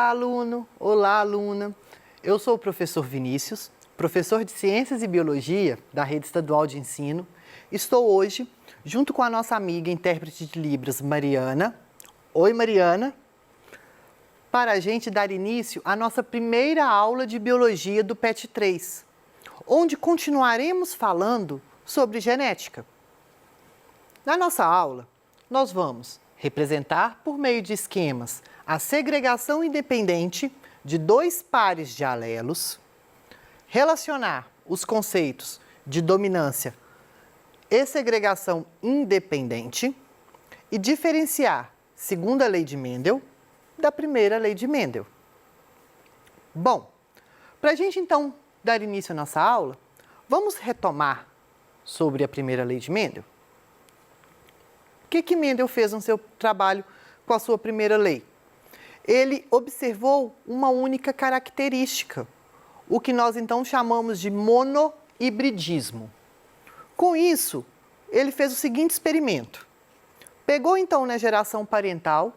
Olá, aluno! Olá, aluna! Eu sou o professor Vinícius, professor de Ciências e Biologia da Rede Estadual de Ensino. Estou hoje, junto com a nossa amiga intérprete de Libras, Mariana. Oi, Mariana! Para a gente dar início à nossa primeira aula de Biologia do PET 3, onde continuaremos falando sobre genética. Na nossa aula, nós vamos representar por meio de esquemas a segregação independente de dois pares de alelos, relacionar os conceitos de dominância e segregação independente e diferenciar segunda lei de Mendel da primeira lei de Mendel. Bom, para a gente então dar início à nossa aula, vamos retomar sobre a primeira lei de Mendel? O que Mendel fez no seu trabalho com a sua primeira lei? Ele observou uma única característica, o que nós então chamamos de monohibridismo. Com isso, ele fez o seguinte experimento. Pegou então na geração parental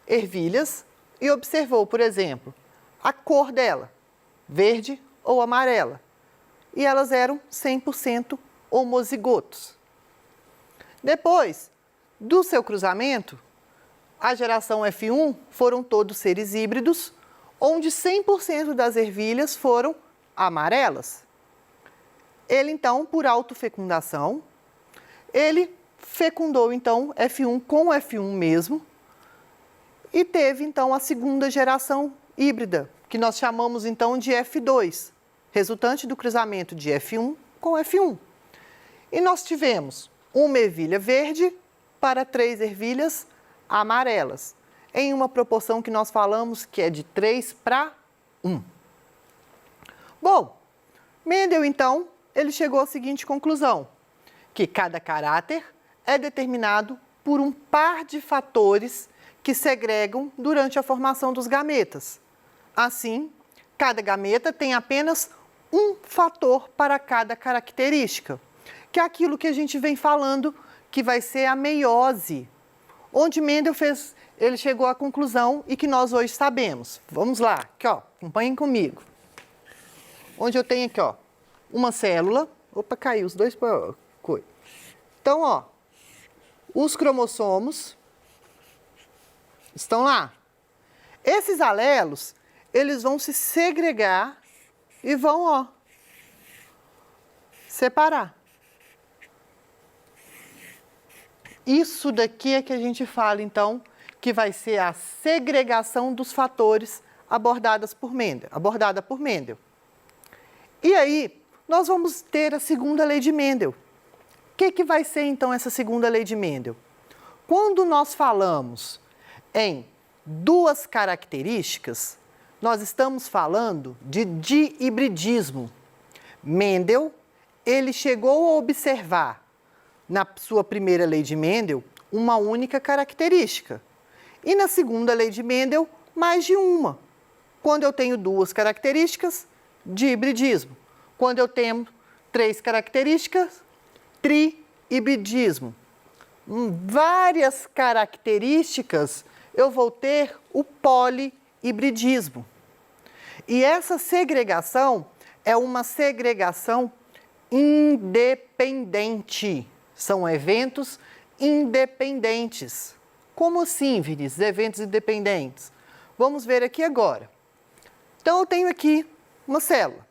ervilhas e observou, por exemplo, a cor dela, verde ou amarela, e elas eram 100% homozigotos. Depois do seu cruzamento, a geração F1 foram todos seres híbridos, onde 100% das ervilhas foram amarelas. Ele, então, por autofecundação, ele fecundou, então, F1 com F1 mesmo e teve, então, a segunda geração híbrida, que nós chamamos, então, de F2, resultante do cruzamento de F1 com F1. E nós tivemos uma ervilha verde para 3 ervilhas amarelas, em uma proporção que nós falamos que é de 3:1. Bom, Mendel, então, ele chegou à seguinte conclusão, que cada caráter é determinado por um par de fatores que segregam durante a formação dos gametas. Assim, cada gameta tem apenas um fator para cada característica, que é aquilo que a gente vem falando que vai ser a meiose, onde Mendel ele chegou à conclusão e que nós hoje sabemos. Vamos lá, aqui ó, acompanhem comigo. Onde eu tenho aqui ó, uma célula, opa, caiu os dois, então ó, os cromossomos estão lá. Esses alelos, eles vão se segregar e vão ó, separar. Isso daqui é que a gente fala, então, que vai ser a segregação dos fatores abordada por Mendel. E aí, nós vamos ter a segunda lei de Mendel. O que vai ser, então, essa segunda lei de Mendel? Quando nós falamos em duas características, nós estamos falando de dihibridismo. Mendel, ele chegou a observar na sua primeira lei de Mendel, uma única característica. E na segunda lei de Mendel, mais de uma. Quando eu tenho duas características, dihibridismo. Quando eu tenho 3 características, trihibridismo. Várias características, eu vou ter o polihibridismo. E essa segregação é uma segregação independente. São eventos independentes. Como assim, Vinícius, eventos independentes? Vamos ver aqui agora. Então, eu tenho aqui uma célula.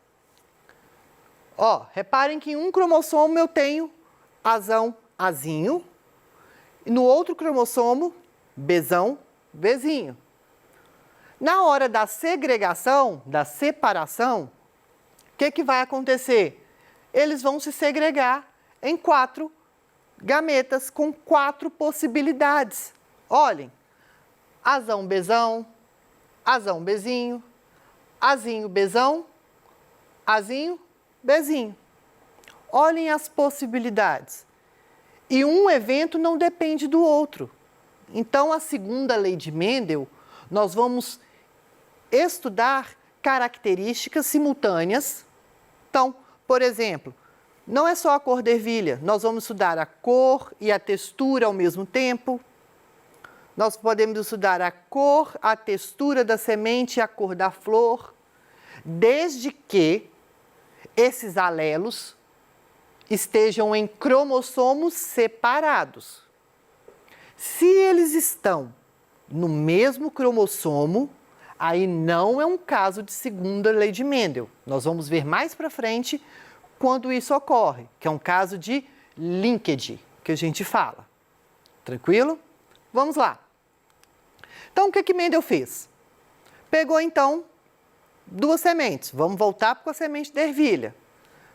Ó, reparem que em um cromossomo eu tenho azão, azinho, e no outro cromossomo, bezão, bezinho. Na hora da segregação, da separação, o que vai acontecer? Eles vão se segregar em 4 gametas com 4 possibilidades. Olhem, azão, bezão, azão, bezinho, azinho, bezão, azinho, bezinho. Olhem as possibilidades. E um evento não depende do outro. Então, a segunda lei de Mendel, nós vamos estudar características simultâneas. Então, por exemplo, não é só a cor da ervilha, nós vamos estudar a cor e a textura ao mesmo tempo. Nós podemos estudar a cor, a textura da semente e a cor da flor, desde que esses alelos estejam em cromossomos separados. Se eles estão no mesmo cromossomo, aí não é um caso de segunda lei de Mendel. Nós vamos ver mais para frente quando isso ocorre, que é um caso de linkage, que a gente fala. Tranquilo? Vamos lá. Então, o que Mendel fez? Pegou, então, duas sementes. Vamos voltar com a semente da ervilha.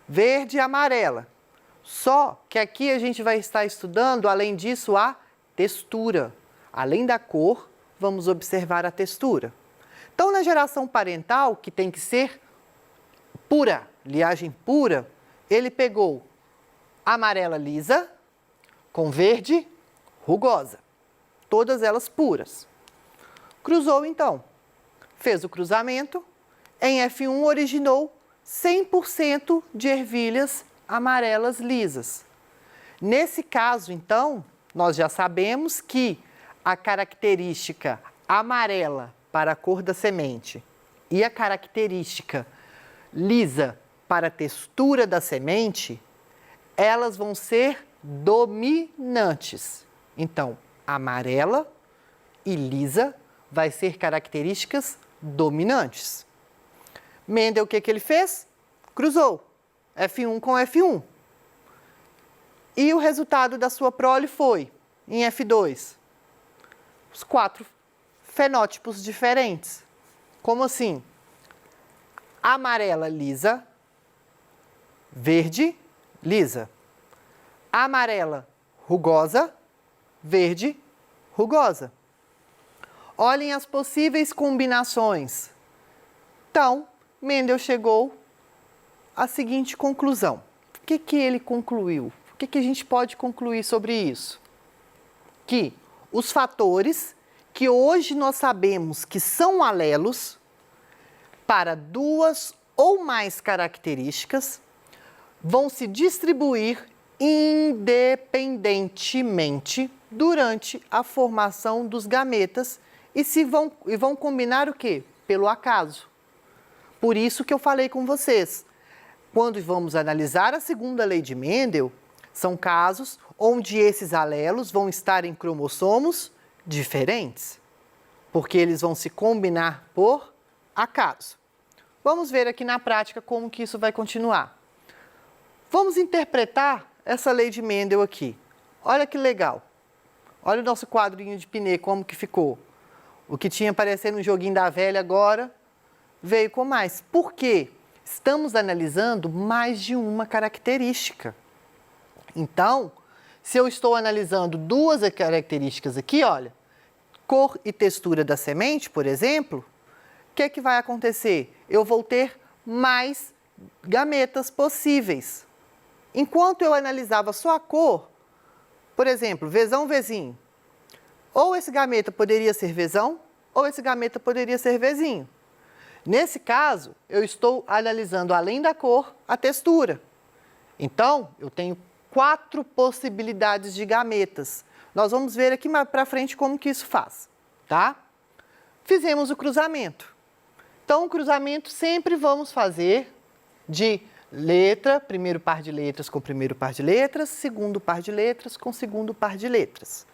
Verde e amarela. Só que aqui a gente vai estar estudando, além disso, a textura. Além da cor, vamos observar a textura. Então, na geração parental, que tem que ser pura, liagem pura, ele pegou amarela lisa com verde rugosa. Todas elas puras. Cruzou, então. Fez o cruzamento. Em F1, originou 100% de ervilhas amarelas lisas. Nesse caso, então, nós já sabemos que a característica amarela para a cor da semente e a característica lisa para a textura da semente, elas vão ser dominantes. Então, amarela e lisa vai ser características dominantes. Mendel, o que ele fez? Cruzou F1 com F1. E o resultado da sua prole foi, em F2, os 4 fenótipos diferentes. Como assim? Amarela lisa, verde lisa. Amarela rugosa, verde rugosa. Olhem as possíveis combinações. Então, Mendel chegou à seguinte conclusão. O que ele concluiu? O que a gente pode concluir sobre isso? Que os fatores que hoje nós sabemos que são alelos para duas ou mais características vão se distribuir independentemente durante a formação dos gametas e vão combinar o quê? Pelo acaso. Por isso que eu falei com vocês, quando vamos analisar a segunda lei de Mendel, são casos onde esses alelos vão estar em cromossomos diferentes, porque eles vão se combinar por acaso. Vamos ver aqui na prática como que isso vai continuar. Vamos interpretar essa lei de Mendel aqui. Olha que legal. Olha o nosso quadrinho de Pinet, como que ficou. O que tinha parecendo um joguinho da velha agora veio com mais. Por quê? Estamos analisando mais de uma característica. Então, se eu estou analisando duas características aqui, olha, cor e textura da semente, por exemplo, o que vai acontecer? Eu vou ter mais gametas possíveis. Enquanto eu analisava só a cor, por exemplo, Vzão, Vzinho, ou esse gameta poderia ser Vzão, ou esse gameta poderia ser Vzinho. Nesse caso, eu estou analisando, além da cor, a textura. Então, eu tenho 4 possibilidades de gametas. Nós vamos ver aqui mais para frente como que isso faz, tá? Fizemos o cruzamento. Então, o cruzamento sempre vamos fazer de letra, primeiro par de letras com primeiro par de letras, segundo par de letras com segundo par de letras.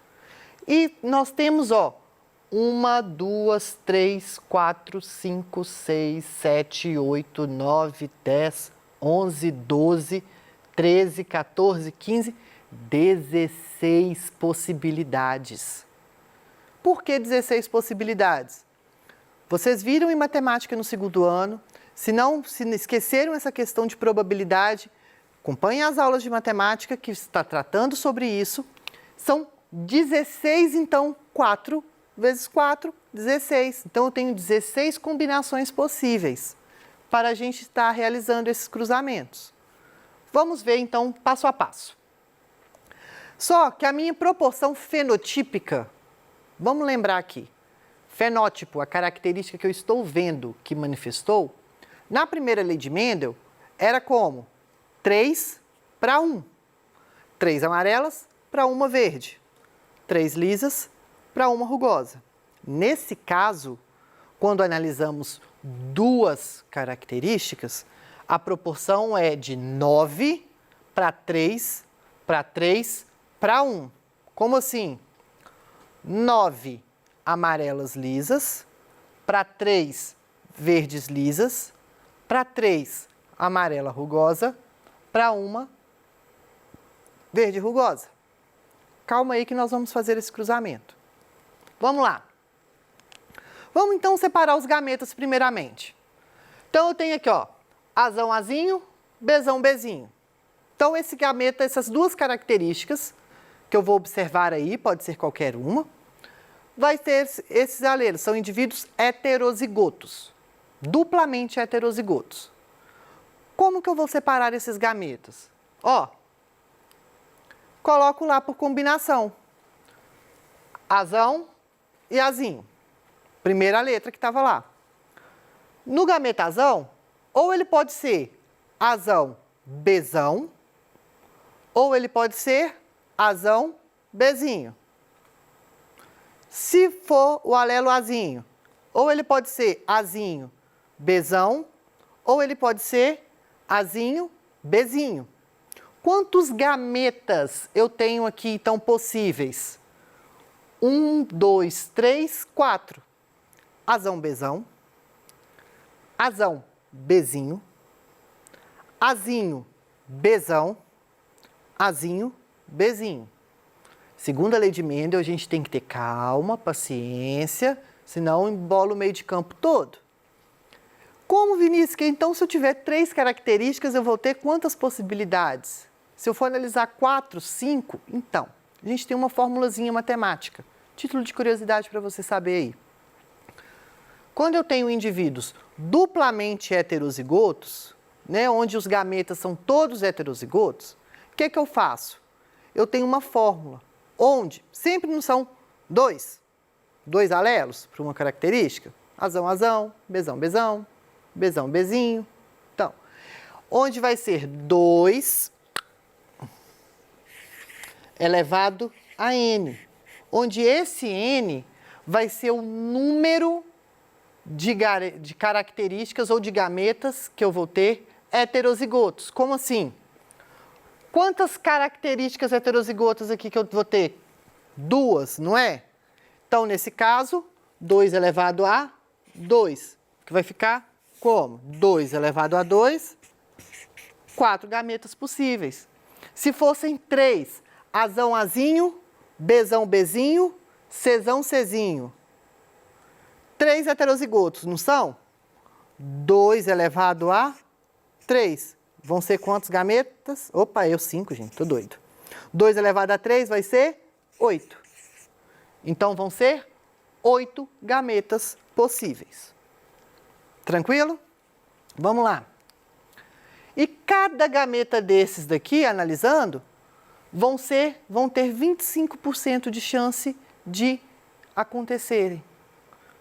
E nós temos, ó, 1, 2, 3, 4, 5, 6, 7, 8, 9, 10, 11, 12, 13, 14, 15, 16 possibilidades. Por que 16 possibilidades? Vocês viram em matemática no segundo ano, se esqueceram essa questão de probabilidade, acompanhem as aulas de matemática que está tratando sobre isso. São 16, então, 4 vezes 4, 16. Então, eu tenho 16 combinações possíveis para a gente estar realizando esses cruzamentos. Vamos ver, então, passo a passo. Só que a minha proporção fenotípica, vamos lembrar aqui, fenótipo, a característica que eu estou vendo que manifestou, na primeira lei de Mendel, era como? 3 para 1. 3 amarelas para 1 verde. 3 lisas para uma rugosa. Nesse caso, quando analisamos duas características, a proporção é de 9 para 3 para 1. Como assim? 9 amarelas lisas para 3 verdes lisas para 3 amarela rugosa para uma verde rugosa. Calma aí que nós vamos fazer esse cruzamento. Vamos lá. Vamos então separar os gametas primeiramente. Então eu tenho aqui, ó, Azão Azinho, Bzão Bzinho. Então esse gameta, essas duas características que eu vou observar aí, pode ser qualquer uma, vai ter esses alelos, são indivíduos heterozigotos, duplamente heterozigotos. Como que eu vou separar esses gametas? Ó, coloco lá por combinação. Azão e Azinho. Primeira letra que estava lá. No gameta azão, ou ele pode ser azão Bzão, ou ele pode ser azão Bzinho. Se for o alelo azinho, ou ele pode ser azinho Bzão, ou ele pode ser azinho Bzinho. Quantos gametas eu tenho aqui, então, possíveis? 1, 2, 3, 4. Azão Bzão, azão Bzinho, azinho Bzão, azinho Bzinho. Segundo a lei de Mendel, a gente tem que ter calma, paciência, senão embola o meio de campo todo. Como, Vinícius, que então se eu tiver 3 características, eu vou ter quantas possibilidades? Se eu for analisar 4, 5, então, a gente tem uma formulazinha matemática. Título de curiosidade para você saber aí. Quando eu tenho indivíduos duplamente heterozigotos, né, onde os gametas são todos heterozigotos, o que eu faço? Eu tenho uma fórmula, onde sempre não são dois alelos para uma característica, azão, azão, Bzão, Bzão, Bzão, Bzinho. Então, onde vai ser 2 elevado a n, onde esse n vai ser o número de características ou de gametas que eu vou ter heterozigotos. Como assim? Quantas características heterozigotas aqui que eu vou ter? 2, não é? Então, nesse caso, 2 elevado a 2, que vai ficar como? 2 elevado a 2, 4 gametas possíveis. Se fossem 3, azão, azinho, Bzão, Bzinho, Czão, Czinho. 3 heterozigotos, não são? 2 elevado a 3. Vão ser quantos gametas? Opa, 5, gente, tô doido. 2 elevado a 3 vai ser 8. Então, vão ser 8 gametas possíveis. Tranquilo? Vamos lá. E cada gameta desses daqui, analisando, vão ter 25% de chance de acontecerem.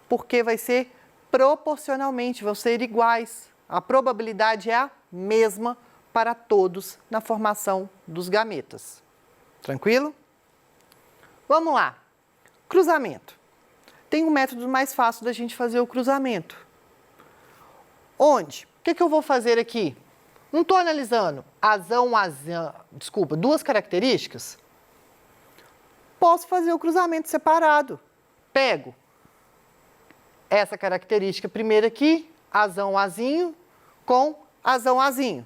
Porque vai ser proporcionalmente, vão ser iguais. A probabilidade é a mesma para todos na formação dos gametas. Tranquilo? Vamos lá. Cruzamento. Tem um método mais fácil da gente fazer o cruzamento. Onde? O que eu vou fazer aqui? Não estou analisando duas características. Posso fazer o cruzamento separado. Pego essa característica primeira aqui, azão, azinho, com azão, azinho.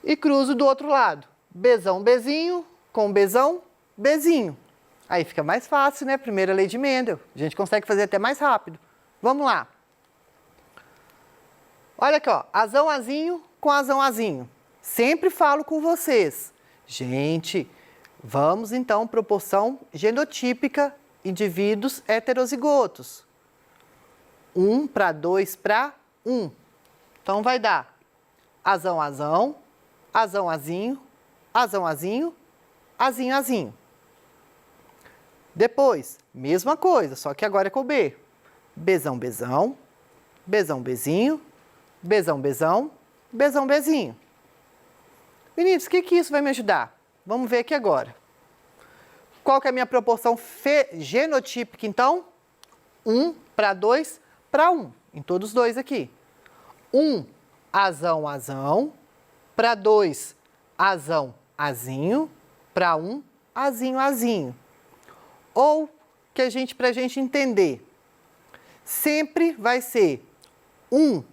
E cruzo do outro lado, Bzão, Bzinho, com Bzão, Bzinho. Aí fica mais fácil, né? Primeira lei de Mendel. A gente consegue fazer até mais rápido. Vamos lá. Olha aqui, ó, azão, azinho com azão, azinho. Sempre falo com vocês. Gente, vamos então, proporção genotípica, indivíduos heterozigotos. 1 para 2 para 1. Então, vai dar azão, azão, azão, azinho, azão, azinho, azinho, azinho. Depois, mesma coisa, só que agora é com B. Bzão, Bzão, Bzão, Bzinho, Bzão, Bzão, Bzão, Bzinho. Vinícius, o que isso vai me ajudar? Vamos ver aqui agora. Qual que é a minha proporção genotípica, então? 1 para 2 para 1, em todos os dois aqui. 1, azão, azão, para 2, azão, azinho, para 1, azinho, azinho. Ou, para a gente entender, sempre vai ser 1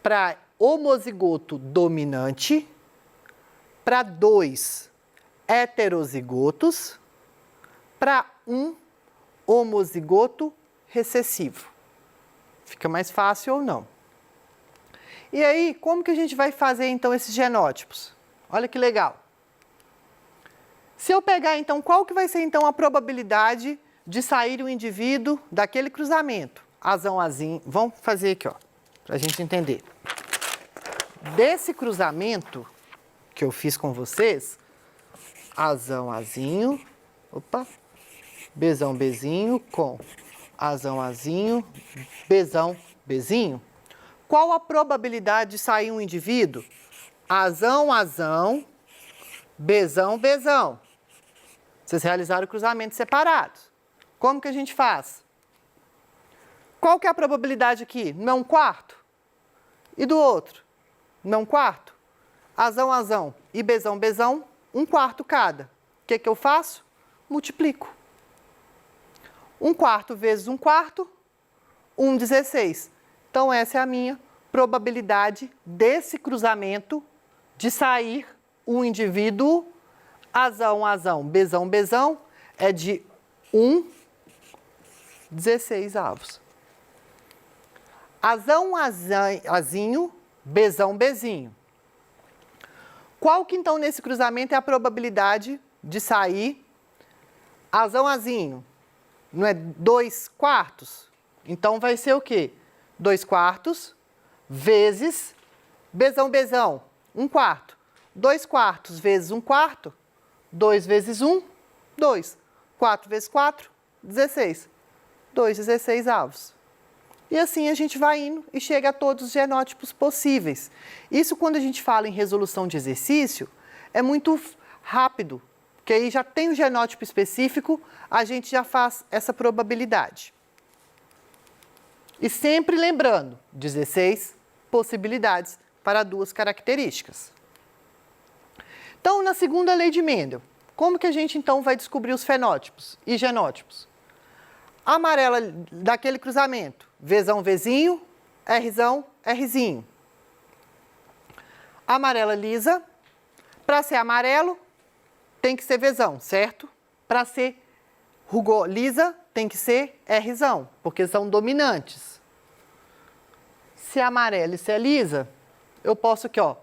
para homozigoto dominante, para 2 heterozigotos, para 1 homozigoto recessivo. Fica mais fácil ou não? E aí, como que a gente vai fazer então esses genótipos? Olha que legal. Se eu pegar então, qual que vai ser então a probabilidade de sair um indivíduo daquele cruzamento? Azão, azinho. Vamos fazer aqui, ó, para a gente entender. Desse cruzamento que eu fiz com vocês, azão, azinho, opa, bezão, bezinho, com azão, azinho, bezão, bezinho. Qual a probabilidade de sair um indivíduo? Azão, azão, bezão, bezão. Vocês realizaram cruzamentos separados. Como que a gente faz? Qual que é a probabilidade aqui? Não é 1/4? E do outro? Não é 1/4? Azão, azão e bezão, bezão, 1/4 cada. O que que eu faço? Multiplico. 1/4 vezes 1/4, 1/16. Então, essa é a minha probabilidade desse cruzamento de sair um indivíduo azão, azão, bezão, bezão, é de 1/16. Azão, azinho, bezão, bezinho. Qual que então nesse cruzamento é a probabilidade de sair azão, azinho? Não é 2/4? Então vai ser o quê? 2/4 vezes bezão, bezão, 1/4. 2/4 vezes 1/4, 2 vezes 1, 2. 4 vezes 4, 16. 2/16. E assim a gente vai indo e chega a todos os genótipos possíveis. Isso, quando a gente fala em resolução de exercício, é muito rápido, porque aí já tem o genótipo específico, a gente já faz essa probabilidade. E sempre lembrando, 16 possibilidades para 2 características. Então, na segunda lei de Mendel, como que a gente então vai descobrir os fenótipos e genótipos? Amarela daquele cruzamento, Vzão, Vzinho, Rzão, Rzinho. Amarela lisa, para ser amarelo, tem que ser Vzão, certo? Para ser lisa, tem que ser Rzão, porque são dominantes. Se é amarela e se é lisa, eu posso aqui, ó,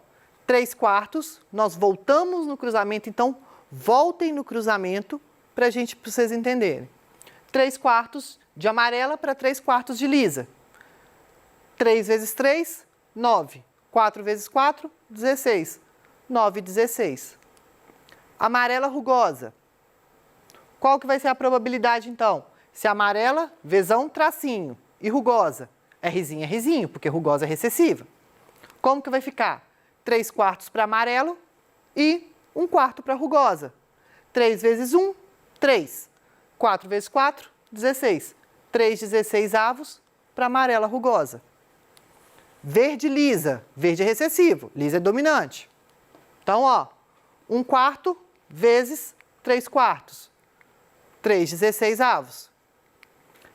3/4, nós voltamos no cruzamento, então voltem no cruzamento para vocês entenderem. 3/4 de amarela para 3/4 de lisa. 3 vezes 3, 9. 4 vezes 4, 16. 9/16. Amarela rugosa. Qual que vai ser a probabilidade, então? Se amarela, Vzão, tracinho. E rugosa, Rzinho, Rzinho, porque rugosa é recessiva. Como que vai ficar? 3/4 para amarelo e 1/4 para rugosa. 3 vezes 1, 3. 4 vezes 4, 16. 3/16 para amarela rugosa. Verde lisa, verde é recessivo, lisa é dominante. Então, ó, 1/4 vezes 3/4. 3/16.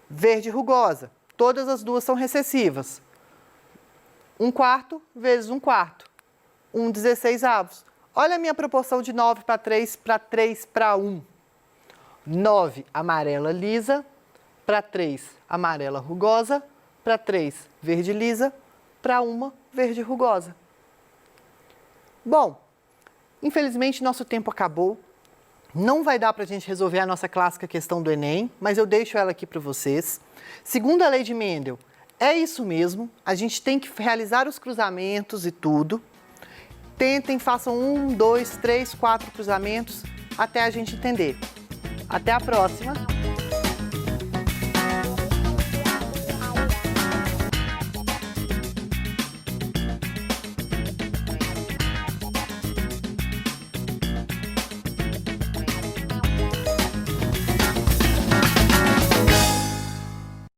Verde rugosa, todas as duas são recessivas. 1/4 vezes 1/4. 1/16. Olha a minha proporção de 9 para 3 para 1. 9 amarela lisa, para 3 amarela rugosa, para 3 verde lisa, para 1 verde rugosa. Bom, infelizmente nosso tempo acabou. Não vai dar para a gente resolver a nossa clássica questão do Enem, mas eu deixo ela aqui para vocês. Segundo a lei de Mendel, é isso mesmo, a gente tem que realizar os cruzamentos e tudo. Tentem, façam 1, 2, 3, 4 cruzamentos até a gente entender. Até a próxima!